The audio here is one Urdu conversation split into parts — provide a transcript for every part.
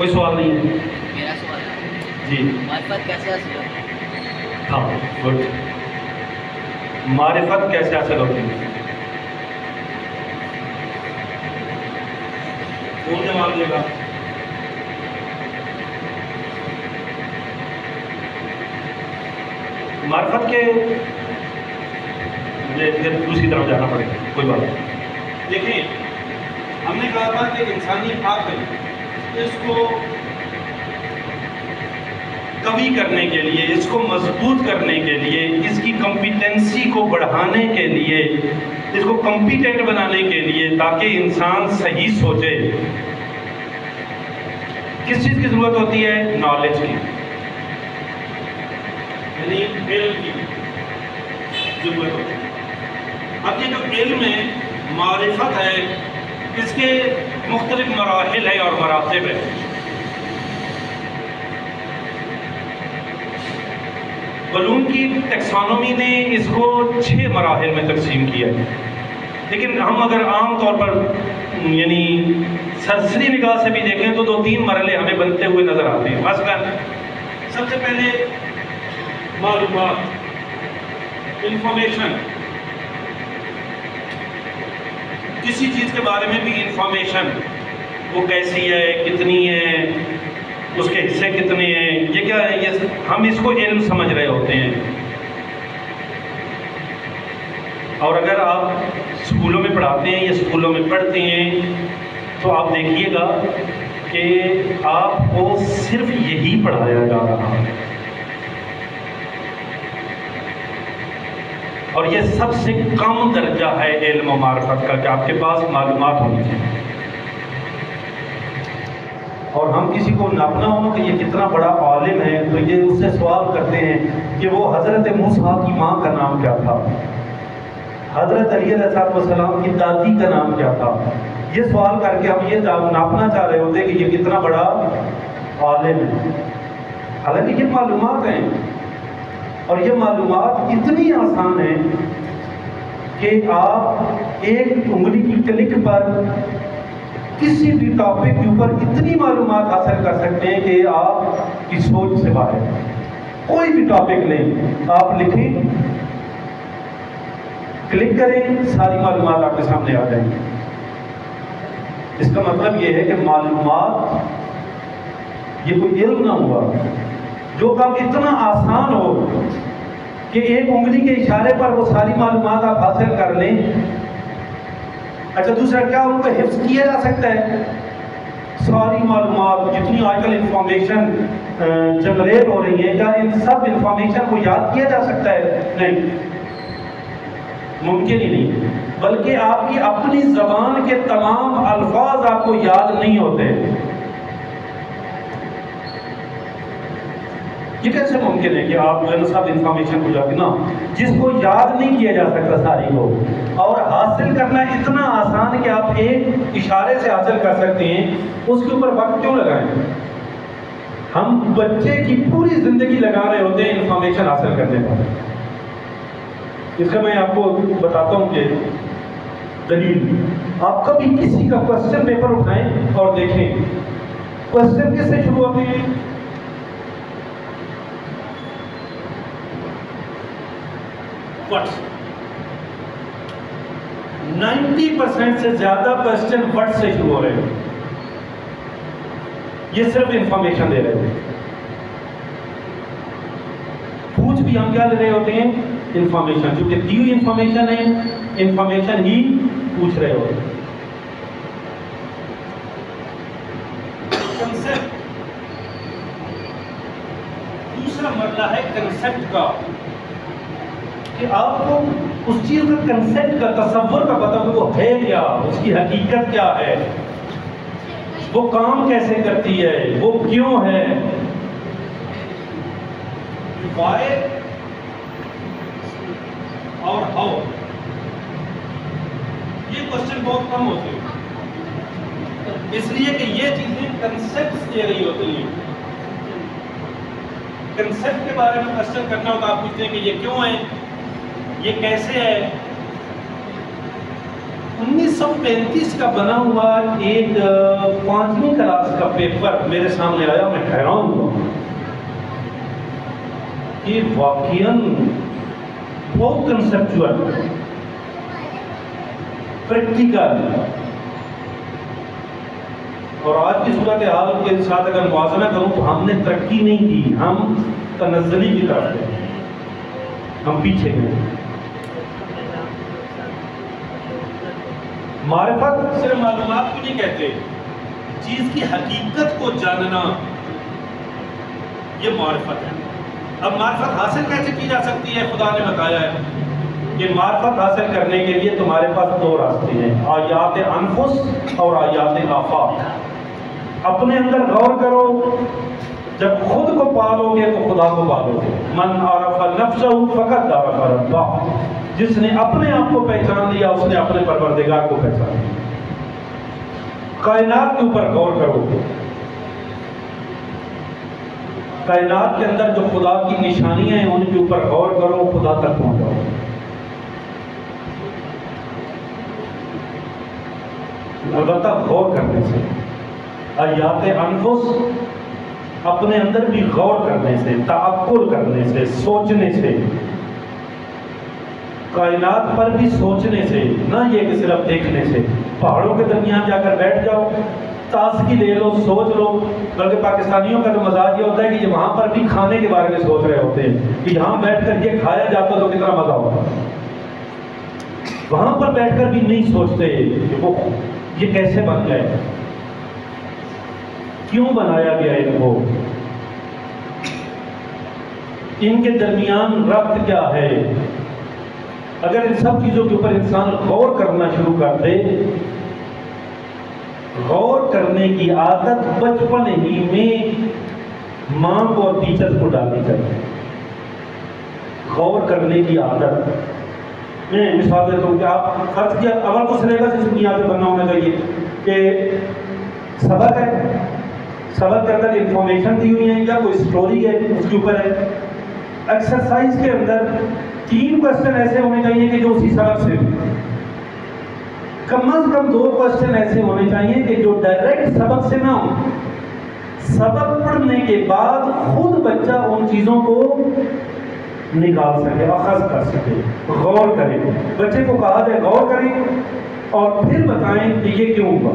کوئی سوال نہیں ہے؟ میرا سوال ہے جی معرفت کیسے حاصل ہوتی ہے؟ ہاں گڈ. معرفت کیسے حاصل ہوتی ہے؟ کون جواب دے گا؟ معرفت کے مجھے پھر دوسری طرف جانا پڑے گا، کوئی بات نہیں. دیکھیں، ہم نے کہا تھا کہ انسانی عقل اس کو قوی کرنے کے لیے، اس کو مضبوط کرنے کے لیے، اس کی کمپیٹنسی کو بڑھانے کے لیے، اس کو کمپیٹنٹ بنانے کے لیے، تاکہ انسان صحیح سوچے، کس چیز کی ضرورت ہوتی ہے؟ نالج کی، یعنی علم کی ضرورت ہوتی ہے. اب یہ جو علم ہے، معرفت ہے، اس کے مختلف مراحل ہے اور مراتب ہے. علوم کی ٹیکسانومی نے اس کو 6 مراحل میں تقسیم کیا ہے، لیکن ہم اگر عام طور پر یعنی سرسری نگاہ سے بھی دیکھیں تو 2-3 مرحلے ہمیں بنتے ہوئے نظر آتے ہیں. مثلا سب سے پہلے معلومات، انفارمیشن. کسی چیز کے بارے میں بھی انفارمیشن، وہ کیسی ہے، کتنی ہے، اس کے حصے کتنے ہیں، یہ کیا ہے، یہ ہم اس کو علم سمجھ رہے ہوتے ہیں. اور اگر آپ اسکولوں میں پڑھاتے ہیں یا اسکولوں میں پڑھتے ہیں تو آپ دیکھیے گا کہ آپ کو صرف یہی پڑھایا جا رہا ہے، اور یہ سب سے کم درجہ ہے علم و معرفت کا، کہ آپ کے پاس معلومات ہونی چاہیے. اور ہم کسی کو ناپنا ہو کہ یہ کتنا بڑا عالم ہے تو یہ اس سے سوال کرتے ہیں کہ وہ حضرت موسیٰ کی ماں کا نام کیا تھا، حضرت علی علیہ السلام کی دادی کا نام کیا تھا. یہ سوال کر کے ہم یہ ناپنا چاہ رہے ہوتے کہ یہ کتنا بڑا عالم ہے، حالانکہ یہ معلومات ہیں. اور یہ معلومات اتنی آسان ہیں کہ آپ ایک انگلی کی کلک پر کسی بھی ٹاپک کے اوپر اتنی معلومات حاصل کر سکتے ہیں کہ آپ کی سوچ سے باہر. کوئی بھی ٹاپک لیں، آپ لکھیں، کلک کریں، ساری معلومات آپ کے سامنے آ جائیں گی. اس کا مطلب یہ ہے کہ معلومات یہ کوئی علم نہ ہوا. جو کام اتنا آسان ہو کہ ایک انگلی کے اشارے پر وہ ساری معلومات آپ حاصل کر لیں. اچھا دوسرا کیا ان کو حفظ کیا جا سکتا ہے؟ ساری معلومات جتنی آج کل انفارمیشن جنریٹ ہو رہی ہے، کیا ان سب انفارمیشن کو یاد کیا جا سکتا ہے؟ نہیں، ممکن ہی نہیں. بلکہ آپ کی اپنی زبان کے تمام الفاظ آپ کو یاد نہیں ہوتے. یہ کیسے ممکن ہے کہ آپ جو ہے سب انفارمیشن کو یاد نہ، جس کو یاد نہیں کیا جا سکتا ساری کو، اور حاصل کرنا اتنا آسان ہے کہ آپ ایک اشارے سے حاصل کر سکتے ہیں، اس کے اوپر وقت کیوں لگائیں؟ ہم بچے کی پوری زندگی لگا رہے ہوتے ہیں انفارمیشن حاصل کرنے پر. اس کا میں آپ کو بتاتا ہوں کہ دلیل. آپ کبھی کسی کا کوسچن پیپر اٹھائیں اور دیکھیں، کوسچن کس سے شروع ہوتے ہیں؟ وٹس. 90% سے زیادہ کوسچن وٹ سے شروع ہو رہے ہیں. یہ صرف انفارمیشن دے رہے ہیں. پوچھ بھی ہم کیا لے رہے ہوتے ہیں؟ انفارمیشن. چونکہ دی ہوئی انفارمیشن ہے، انفارمیشن ہی پوچھ رہے ہوتے ہیں. کنسپٹ. دوسرا مرحلہ ہے کنسپٹ کا، کہ آپ کو اس چیز کا کنسپٹ کا، تصور کا پتہ کہ وہ ہے کیا، اس کی حقیقت کیا ہے، وہ کام کیسے کرتی ہے، وہ کیوں ہے. وائی اور ہاؤ، یہ کوشچن بہت کم ہوتے ہیں، اس لیے کہ یہ چیزیں کنسپٹ دے رہی ہوتی ہیں. کنسپٹ کے بارے میں کوشچن کرنا ہوتا، آپ پوچھتے ہیں کہ یہ کیوں ہے، یہ کیسے ہے. 1935 کا بنا ہوا ایک 5ویں کلاس کا پیپر میرے سامنے آیا، میں حیران ہوا کہ واقعاً بہت کنسپچول، پریکٹیکل، اور آج کی صورتحال کے ساتھ اگر موازنہ کروں تو ہم نے ترقی نہیں کی، ہم تنزلی کی طرف گئے، ہم پیچھے گئے۔ معرفت صرف معلومات کو نہیں کہتے، چیز کی حقیقت کو جاننا یہ معرفت ہے۔ اب معرفت حاصل کیسے کی جا سکتی ہے؟ خدا نے بتایا ہے کہ معرفت حاصل کرنے کے لیے تمہارے پاس 2 راستے ہیں، آیات انفس اور آیات آفاق۔ اپنے اندر غور کرو، جب خود کو پالو گے تو خدا کو پالو گے۔ من عرف نفسہ فقط عرف ربہ، جس نے اپنے آپ کو پہچان لیا اس نے اپنے پروردگار کو پہچان لیا۔ کائنات کے اوپر غور کرو، کائنات کے اندر جو خدا کی نشانیاں ہیں ان کے اوپر غور کرو، خدا تک پہنچاؤ۔ البتہ غور کرنے سے، آیات انفس، اپنے اندر بھی غور کرنے سے، تعقل کرنے سے، سوچنے سے، کائنات پر بھی سوچنے سے، نہ یہ کہ صرف دیکھنے سے۔ پہاڑوں کے درمیان جا کر بیٹھ جاؤ، تازگی لے لو، سوچ لو۔ بلکہ پاکستانیوں کا تو مزاج یہ ہوتا ہے کہ وہاں پر بھی کھانے کے بارے میں سوچ رہے ہوتے ہیں کہ یہاں بیٹھ کر یہ کھایا جاتا تو کتنا مزہ ہوتا، وہاں پر بیٹھ کر بھی نہیں سوچتے کہ وہ یہ کیسے بن گئے، کیوں بنایا گیا ان کو، ان کے درمیان ربط کیا ہے۔ اگر ان سب چیزوں کے اوپر انسان غور کرنا شروع کر دے، غور کرنے کی عادت بچپن ہی میں ماں کو اور ٹیچر کو ڈالنی چاہیے۔ غور کرنے کی عادت، میں مثال دیتا ہوں کہ آپ فرض کیا اول کو سلیبس اس دنیا پہ بننا ہونا چاہیے کہ سبق ہے، سبق کے اندر انفارمیشن دی ہوئی ہے یا کوئی سٹوری ہے اس کے اوپر ہے۔ ایکسرسائز کے اندر 3 کوسچن ایسے ہونے چاہیے کہ جو اسی سبق سے، کم از کم 2 کوسچن ایسے ہونے چاہیے کہ جو ڈائریکٹ سبق سے نہ ہو۔ سبق پڑھنے کے بعد خود بچہ ان چیزوں کو نکال سکے، اخذ کر سکے، غور کرے۔ بچے کو کہا جائے غور کریں اور پھر بتائیں کہ یہ کیوں ہوا۔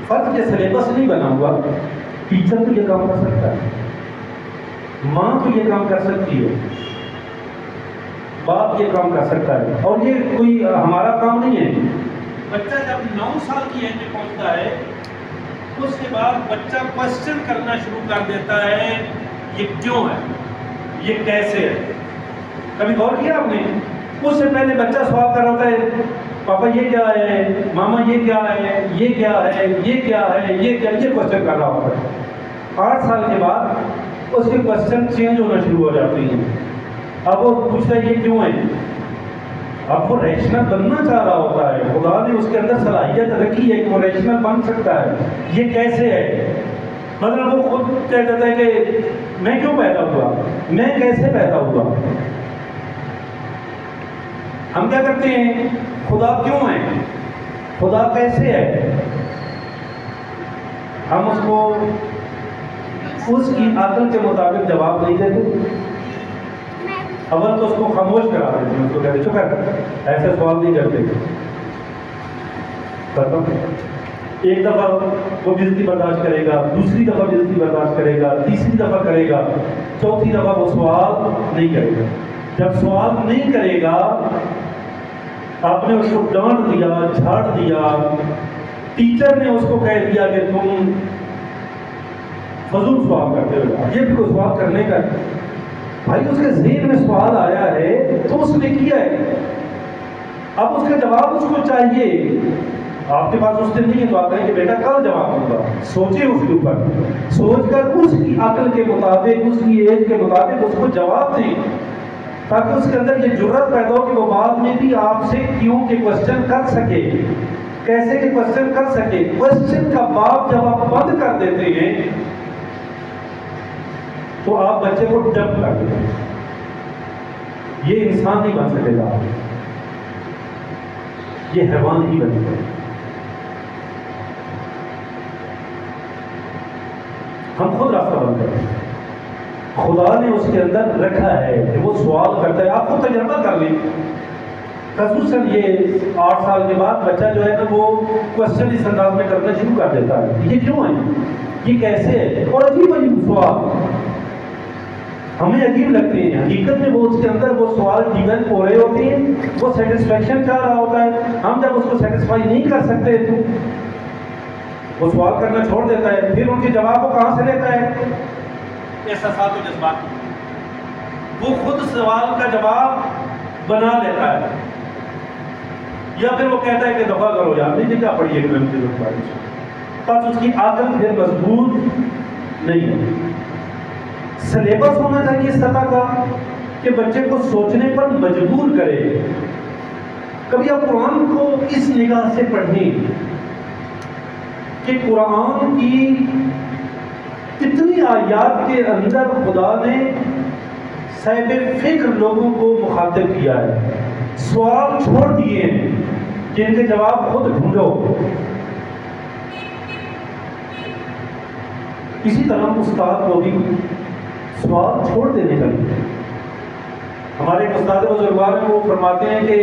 فرض کے سلیبس نہیں بنا ہوا، ٹیچر تو یہ کام کر سکتا ہے، ماں تو یہ کام کر سکتی ہے، باپ یہ کام کر سکتا ہے، اور یہ کوئی ہمارا کام نہیں ہے۔ بچہ جب 9 سال کی ایج میں پہنچتا ہے اس کے بعد بچہ کوسچن کرنا شروع کر دیتا ہے، یہ کیوں ہے، یہ کیسے ہے۔ کبھی غور کیا آپ نے؟ اس سے پہلے بچہ سوال کر رہا ہوتا ہے، پاپا یہ کیا ہے، ماما یہ کیا ہے، یہ کیا ہے، یہ کیا ہے، یہ کیا، یہ کوسچن کر رہا ہوتا ہے۔ 8 سال کے بعد اس کے کوسچن چینج ہونا شروع ہو جاتے ہیں۔ اب وہ پوچھتا ہے یہ کیوں ہے، اب وہ ریشنل بننا چاہ رہا ہوتا ہے، خدا نے اس کے اندر صلاحیت رکھی ہے کہ وہ ریشنل بن سکتا ہے۔ یہ کیسے ہے، مطلب وہ خود کہہ دیتا ہے کہ میں کیوں پیدا ہوا، میں کیسے پیدا ہوا۔ ہم کیا کرتے ہیں، خدا کیوں ہے، خدا کیسے ہے، ہم اس کو اس کی عقل کے مطابق جواب نہیں دیتے۔ اول تو اس کو خاموش کرا دیتے ہیں، اس کو کہتے چپ کر، ایسے سوال نہیں کرتے۔ ایک دفعہ وہ بےعزتی برداشت کرے گا، دوسری دفعہ بےعزتی برداشت کرے گا، تیسری دفعہ کرے گا، چوتھی دفعہ وہ سوال نہیں کرے گا۔ جب سوال نہیں کرے گا، آپ نے اس کو ڈانٹ دیا، جھاڑ دیا، ٹیچر نے اس کو کہہ دیا کہ تم فضول سوال کرتے ہو، یہ بھی کوئی سوال کرنے کا ہے بھائی، اس کے ذہن میں سوال آیا ہے تو اس نے کیا ہے، اب اس کا جواب اس کو چاہیے۔ آپ کے پاس اس دن نہیں ہے تو آپ کہیں کہ بیٹا کل جواب دوں گا، سوچے اس کے اوپر، سوچ کر اس کی عقل کے مطابق، اس کی ایج کے مطابق اس کو جواب دیں، تاکہ اس کے اندر یہ جرات پیدا ہو کہ وہ بعد میں بھی آپ سے کیوں کے کوسچن کر سکے، کیسے کے کوسچن کر سکے۔ کوسچن کا باب جب آپ بند کر دیتے ہیں تو آپ بچے کو ڈب کر دیتے ہیں۔ یہ انسان نہیں بن سکے گا، یہ حیوان ہی بنے گا۔ ہم خود راستہ بند کرتے ہیں، خدا نے اس کے اندر رکھا ہے کہ وہ سوال کرتا ہے۔ آپ کو تجربہ کر لیں، خصوصاً یہ 8 سال کے بعد بچہ جو ہے نا وہ کوشچن اس انداز میں کرنا شروع کر دیتا ہے، یہ کیوں ہے، یہ کیسے ہے، اور عجیب عجیب سوال ہمیں عجیب لگتے ہیں، حقیقت میں وہ اس کے اندر وہ سوال ڈیولپ ہو رہے ہوتے ہیں، وہ سیٹسفیکشن چاہ رہا ہوتا ہے۔ ہم جب اس کو سیٹسفائی نہیں کر سکتے تو وہ سوال کرنا چھوڑ دیتا ہے، پھر ان کے جواب کو کہاں سے لیتا ہے؟ احساسات و جذبات، وہ خود سوال کا جواب بنا لیتا ہے، یا پھر وہ کہتا ہے کہ دفعہ کرو یار، نہیں کیا پڑھی ہے بس اس کی عادت پھر مضبوط نہیں ہے۔ سلیبس ہونا چاہیے اس سطح کا کہ بچے کو سوچنے پر مجبور کرے۔ کبھی آپ قرآن کو اس نگاہ سے پڑھیں کہ قرآن کی کتنی آیات کے اندر خدا نے صاحب فکر لوگوں کو مخاطب کیا ہے، سوال چھوڑ دیے ہیں جن کے جواب خود ڈھونڈو۔ اسی طرح استاد کو بھی سوال چھوڑ دینے چاہیے۔ ہمارے استاد بزرگوار میں وہ فرماتے ہیں کہ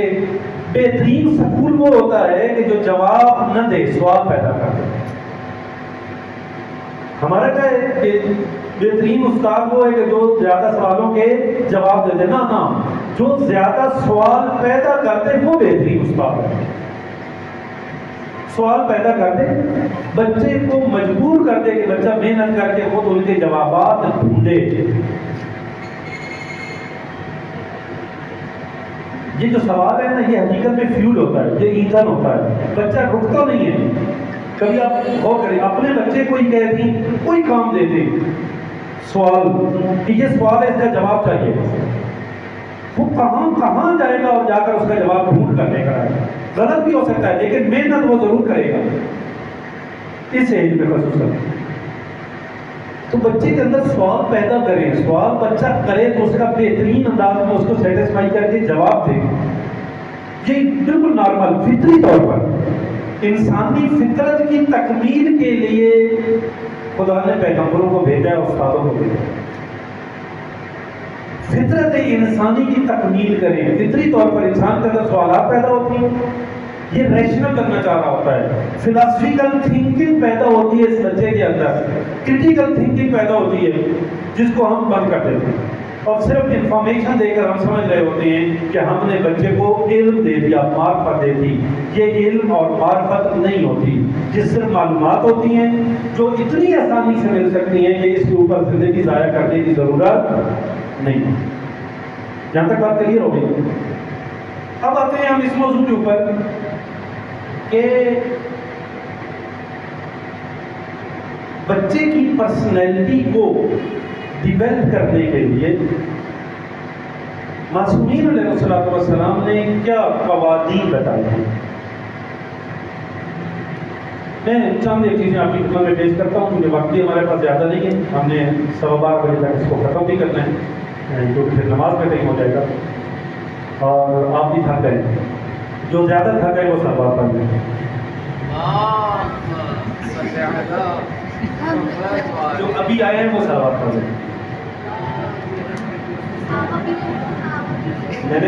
بہترین سکول وہ ہوتا ہے کہ جو جواب نہ دے، سوال پیدا کر دے۔ ہمارا کیا ہے کہ بہترین استاد وہ ہے کہ جو زیادہ سوالوں کے جواب دے دے، نا جو زیادہ سوال پیدا کرتے وہ بہترین استاد ہے۔ سوال پیدا کر دے، بچے کو مجبور کر دے کہ بچہ محنت کر کے خود ان کے جوابات ڈھونڈے۔ یہ جو سوال ہے نا، یہ حقیقت میں فیول ہوتا ہے، یہ ایندھن ہوتا ہے، بچہ رکتا نہیں ہے۔ کبھی آپ غور کریں، اپنے بچے کو ہی کہہ دیں کوئی کام دے دیں، سوال کہ یہ سوال ہے، اس کا جواب چاہیے، وہ کہاں جائے گا اور جا کر اس کا جواب ڈھونڈ کرنے کا ہے۔ غلط بھی ہو سکتا ہے لیکن محنت وہ ضرور کرے گا، اس ایج میں خصوصاً۔ تو بچے کے اندر سوال پیدا کریں، سوال بچہ کرے تو اس کا بہترین انداز میں اس کو سیٹسفائی کر کے جواب دیں۔ یہ بالکل نارمل فطری طور پر انسانی فطرت کی تکمیل کے لیے خدا نے پیغمبروں کو بھیجا ہے، استادوں کو بھیجا ہے۔ فطرت انسانی کی تکمیل کریں، فطری طور پر انسان کے اندر سوالات پیدا ہوتی ہیں، یہ ریشنل کرنا چاہ رہا ہوتا ہے، فلاسفیکل تھنکنگ پیدا ہوتی ہے اس بچے کے اندر، کرٹیکل تھنکنگ پیدا ہوتی ہے جس کو ہم بند کر دیتے ہیں، اور صرف انفارمیشن دے کر ہم سمجھ رہے ہوتے ہیں کہ ہم نے بچے کو علم دے دیا، معرفت دے دی۔ یہ علم اور معرفت نہیں ہوتی، جس سے معلومات ہوتی ہیں جو اتنی آسانی سے مل سکتی ہیں کہ اس کے اوپر زندگی ضائع کرنے کی ضرورت نہیں۔ جہاں تک بات کلیئر ہو گئی، اب آتے ہیں ہم اس موضوع کے اوپر کہ بچے کی پرسنالٹی کو ڈیولپ کرنے کے لیے معصومین علیہ الصلوۃ والسلام نے کیا قوانین بتائے ہیں۔ میں چند ایک چیزیں آپ کی خدمت میں پیش کرتا ہوں کیونکہ وقت بھی ہمارے پاس زیادہ نہیں ہے، ہم نے 12:15 بجے تک اس کو ختم بھی کرنا ہے کیونکہ پھر نماز کا ٹائم ہو جائے گا اور آپ بھی تھک گئے، جو زیادہ تھک گئے وہ سب بات پڑھ لیں، جو ابھی آئے ہیں وہ سب بات پڑھ لیں۔ میں نے